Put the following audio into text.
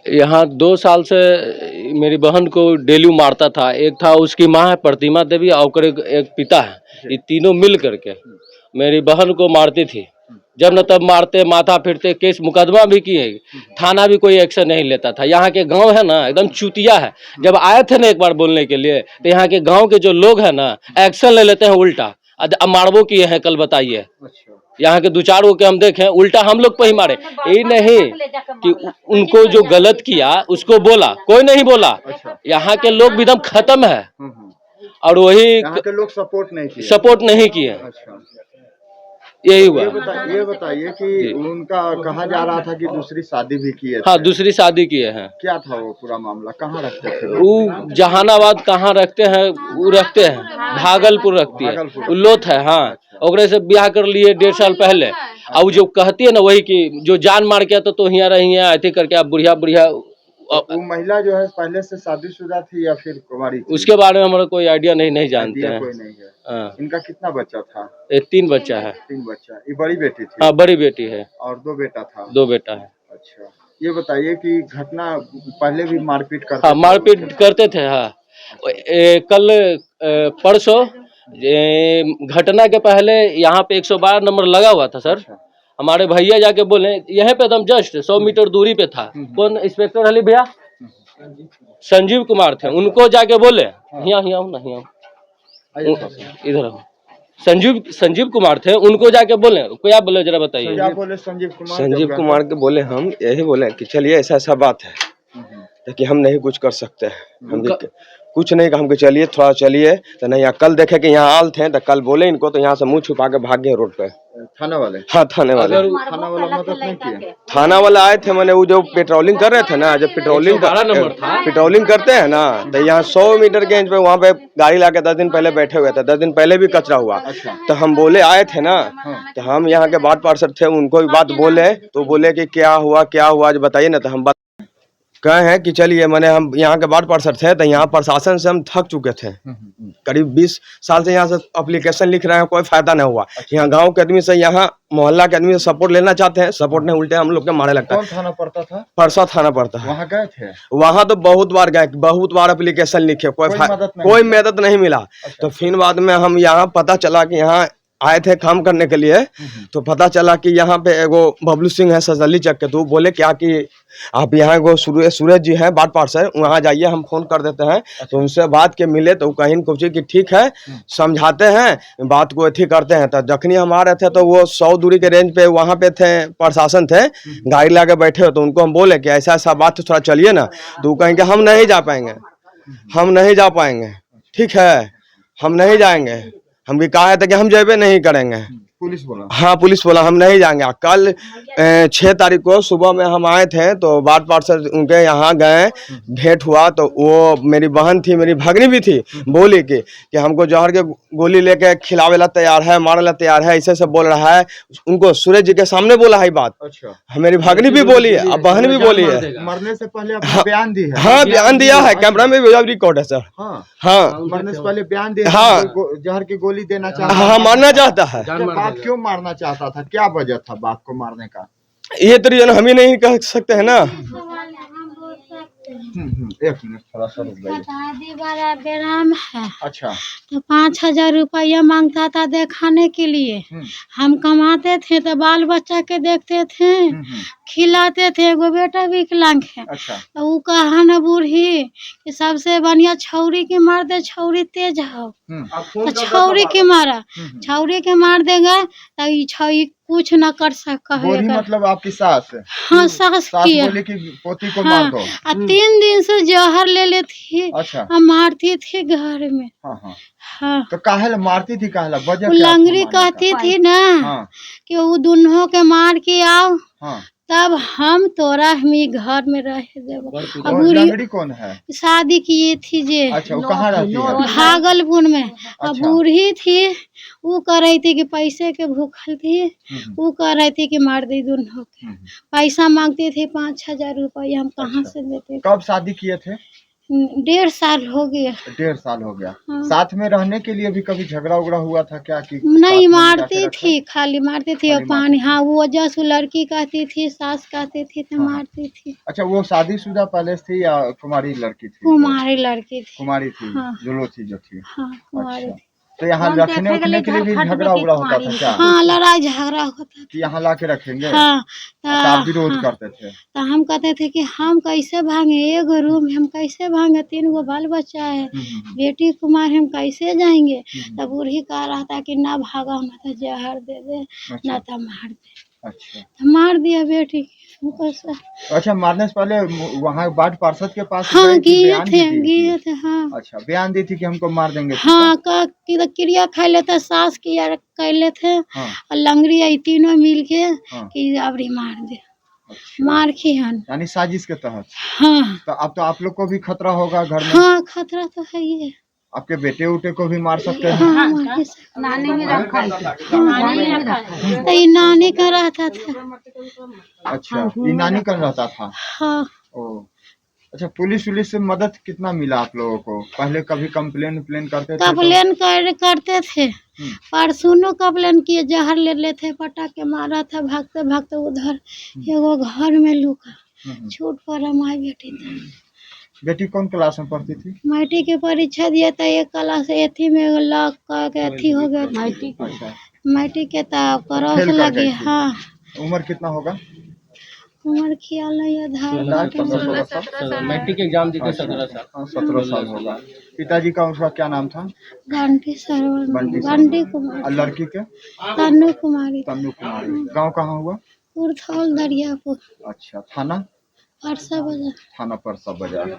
यहाँ 2 साल से मेरी बहन को डेली मारता था। एक था उसकी माँ है प्रतिमा देवी और एक पिता है, ये तीनों मिल करके मेरी बहन को मारती थी। जब न तब मारते, माथा फिरते, केस मुकदमा भी किए, थाना भी कोई एक्शन नहीं लेता था। यहाँ के गांव है ना एकदम चूतिया है। जब आए थे ना एक बार बोलने के लिए तो यहाँ के गांव के जो लोग हैं ना एक्शन ले लेते हैं उल्टा। अब मारबो किए हैं कल, बताइए। यहाँ के 2-4 को के हम देखें उल्टा हम लोग पे ही मारे। यही नहीं कि उनको जो गलत किया उसको बोला, कोई नहीं बोला। यहाँ के लोग भी एकदम खत्म है और वही यहाँ के लोग सपोर्ट नहीं किए। यही हुआ। ये बताइए कि उनका कहा जा रहा था कि दूसरी शादी भी की है। हाँ, दूसरी शादी किए हैं। क्या था वो पूरा मामला, कहाँ रखते थे वो? जहानाबाद कहाँ रखते हैं, वो रखते हैं भागलपुर रखती है, उल्लोथ है। हाँ, ओकरे से ब्याह कर लिए 1.5 साल पहले। और जो कहती है ना वही कि जो जान मार के तो यहाँ रही है ऐसे करके। आप बुढ़िया वो महिला जो है पहले से शादीशुदा थी या फिर कुंवारी थी? उसके बारे में हमारा कोई आइडिया नहीं जानते हैं। कोई नहीं है। हाँ। इनका कितना बच्चा था? 3 बच्चा है। 3 बच्चा। ये बड़ी बेटी थी? हाँ, बड़ी बेटी है। और 2 बेटा था? 2 बेटा है। अच्छा, ये बताइए कि घटना पहले भी मारपीट करते? हाँ, मारपीट करते थे। हाँ, कल परसों घटना के पहले यहाँ पे 112 नंबर लगा हुआ था सर। हमारे भैया जाके बोले, यहाँ पे एकदम जस्ट 100 मीटर दूरी पे था। कौन इंस्पेक्टर अली भैया? संजीव कुमार थे। उनको जाके बोले इधर आओ। संजीव कुमार थे, उनको जाके बोले, क्या बोले जरा बताइए। क्या बोले संजीव कुमार के बोले, हम यही बोले कि चलिए ऐसा बात है कि हम नहीं कुछ कर सकते हैं, हम कुछ नहीं, हम चलिए थोड़ा चलिए तो नहीं। कल देखे कि यहाँ आल थे तो कल बोले इनको, तो यहाँ से मुंह छुपा के भाग गए रोड पे। थाना वाले? हाँ, थाने वाले। थाना वाला मदद नहीं किया? थाना वाला आए थे, मैंने वो जो पेट्रोलिंग कर रहे थे ना, जब पेट्रोलिंग करते हैं ना तो यहाँ 100 मीटर के इंच पे वहाँ पे गाड़ी लाके 10 दिन पहले बैठे हुए थे। 10 दिन पहले भी कचरा हुआ। तो हम बोले आए थे ना, तो हम यहाँ के वार्ड पार्षद थे, उनको भी बात बोले तो बोले कि क्या हुआ आज बताइए ना। तो हम कहे हैं कि चलिए, मैंने हम यहाँ के वार्ड पार्षद थे तो यहाँ प्रशासन से हम थक चुके थे। करीब 20 साल से यहाँ से एप्लीकेशन लिख रहे हैं, कोई फायदा नहीं हुआ। यहाँ गांव के आदमी से, यहाँ मोहल्ला के आदमी से सपोर्ट लेना चाहते हैं, सपोर्ट नहीं, उल्टे हम लोग के मारे लगता है। कौन थाना पड़ता था? परसा थाना पड़ता है। वहाँ गए थे? वहाँ तो बहुत बार गए, बहुत बार एप्लीकेशन लिखे, कोई मदद नहीं मिला। तो फिर बाद में हम यहाँ पता चला कि यहाँ आए थे काम करने के लिए, तो पता चला कि यहाँ पे एगो बबलू सिंह है सजली चक के। तो बोले क्या कि आप यहाँ एगो सूरज जी हैं वार्ड पार्षद, वहाँ जाइए, हम फोन कर देते हैं। तो उनसे बात के मिले तो कहीं कुछ कि ठीक है, समझाते हैं, बात को अथी करते हैं। तो जखनी हम आ रहे थे तो वो 100 दूरी के रेंज पे वहाँ पे थे, प्रशासन थे, गाड़ी ला के बैठे हो। तो उनको हम बोले कि ऐसा बात तो थोड़ा चलिए ना। तो कहेंगे हम नहीं जा पाएंगे, ठीक है, हम नहीं जाएंगे। हम भी कहा था कि हम जेबे नहीं करेंगे। पुलिस बोला? हाँ, पुलिस बोला हम नहीं जाएंगे। कल 6 तारीख को सुबह में हम आए थे तो वार्ड पार्षद उनके यहाँ गए, भेंट हुआ। तो वो मेरी बहन थी, मेरी भगनी भी थी, बोली कि हमको जहर के गोली लेके खिलावे ला तैयार है, मारे ला तैयार है, ऐसे बोल रहा है। उनको सूरज जी के सामने बोला है बात। अच्छा, मेरी भगनी भी बोली है, अब बहन भी बोली है। मरने से पहले आपने बयान दी है? हाँ, बयान दिया है, कैमरा में भी रिकॉर्ड है सर। हाँ, मरने से पहले बयान दिया। हाँ, जहर की गोली देना चाहता? हाँ, मारना चाहता है। बाप क्यों मारना चाहता था, क्या वजह था बाप को मारने का? ये तो रीजन हम ही नहीं कह सकते हैं ना। एक मिनट, थोड़ा सा रुक जाइए। शादी वाला बेराम है। अच्छा, तो 5,000 रुपया मांगता था दिखाने के लिए। हम कमाते थे तो बाल बच्चा के देखते थे, खिलाते थे। एगो बेटा विकलांग है। अच्छा, तो वो कहा न बूढ़ी कि सबसे बढ़िया छौरी के मार दे, छौरी तेज हो। तो छौरी के मारा, छौरी के मार देगा तो ये कुछ न कर सका है। मतलब आपकी सास? हाँ, सास की बोली कि पोती को मार दो। 3 दिन से जहर ले लेती थी। अच्छा, मारती थी घर में। हाँ, तो काहे मारती थी, काहे वजह? लंगड़ी कहती थी ना कि वो दोनों के मार के आओ, तब हम तोरा हम घर में रह देबो। अब लंगड़ी कौन है? शादी किए थी जे। अच्छा, वो कहाँ रहती है? भागलपुर में। अब बूढ़ी थी, वो कह रही थी कि पैसे के भूखल थी, वो कह रही थी कि मार दी दोनों के। पैसा मांगती थी 5,000 रुपया, हम कहाँ से देते? कब शादी किए थे? 1.5 साल हो गया। 1.5 साल हो गया। हाँ। साथ में रहने के लिए भी कभी झगड़ा उगड़ा हुआ था क्या कि नहीं, साथ में मारती जाके रखे? थी, खाली मारती थी और खाली पानी, हाँ वो जैसे लड़की कहती थी, सास कहती थी तो हाँ। मारती थी। अच्छा, वो शादीशुदा पहले से थी या कुमारी लड़की थी? कुमारी लड़की थी। कुमारी थी। हाँ। जो थी। हाँ, कुमारी अच्छा, थी। तो यहाँ रखने उखने के लिए भी झगड़ा उगड़ा होता था क्या हाँ, लड़ाई झगड़ा होता था। कि यहाँ ला के रखेंगे? हाँ, तो आप विरोध हाँ, करते थे? तो हम कहते थे कि हम कैसे भागे, एगो रूम हम कैसे भागे, 3 गो बाल बच्चा है, बेटी कुमार हम कैसे जाएंगे। तब बूढ़ी कह रहा था कि ना भागा, ना तो जहर दे दे, ना तो मार दे। अच्छा। तो मार दिया बेटी हमको से। अच्छा, मारने से पहले वहाँ वार्ड पार्षद के पास हाँ, गई थी, गए बयान भी थे, दी थी? गए थे। हाँ, अच्छा, बयान दी थी कि हमको मार देंगे हाँ, क्रिया खैले थे, सास किया कैले थे हाँ। और लंगड़ी आई, तीनों मिल के हाँ। कि अबरी मार दे, अच्छा। मार खिहन। यानी साजिश के तहत। हाँ, तो अब तो आप लोग को भी खतरा होगा घर में? हाँ, खतरा तो है ही है। आपके बेटे उटे को भी मार सकते हैं? हाँ, मार सकते। नानी भी रखा है। तो ये नानी का रहता था। अच्छा, ये नानी कर रहता था। हाँ, ओ, अच्छा, पुलिस उलिस से मदद कितना मिला आप लोगों को? पहले कभी कंप्लेन करते थे तो? कंप्लेन करते थे, परसों कंप्लेन किए, जहर ले लेते, पटा के मारा था, भागते भागते उधर एगो घर में लुका, छूट पड़ा। माई बेटी था। बेटी कौन क्लास में पढ़ती थी? मैट्रिक के परीक्षा दिया था, एक क्लास एथी में लॉक के अथी हो गया था। अच्छा, मैट्रिक के तब क्रॉस फेल कर लगी। गई थी। हाँ, उम्र कितना होगा? उम्र ख्याल नहीं, आधार कार्ड में। 15-16 साल। मैट्रिक एग्जाम दी थी अच्छा, 17 साल। हाँ, 17 साल होगा। पिताजी का उसका क्या नाम था? घंटी सरवन, बंटी घंटी और कुमार, लड़की के? तन्नू कुमारी, तन्नू कुमारी। गांव कहाँ हुआ? उर्थौल दरियापुर, अच्छा, थाना? परसा बाजार। थाना परसा बाजार।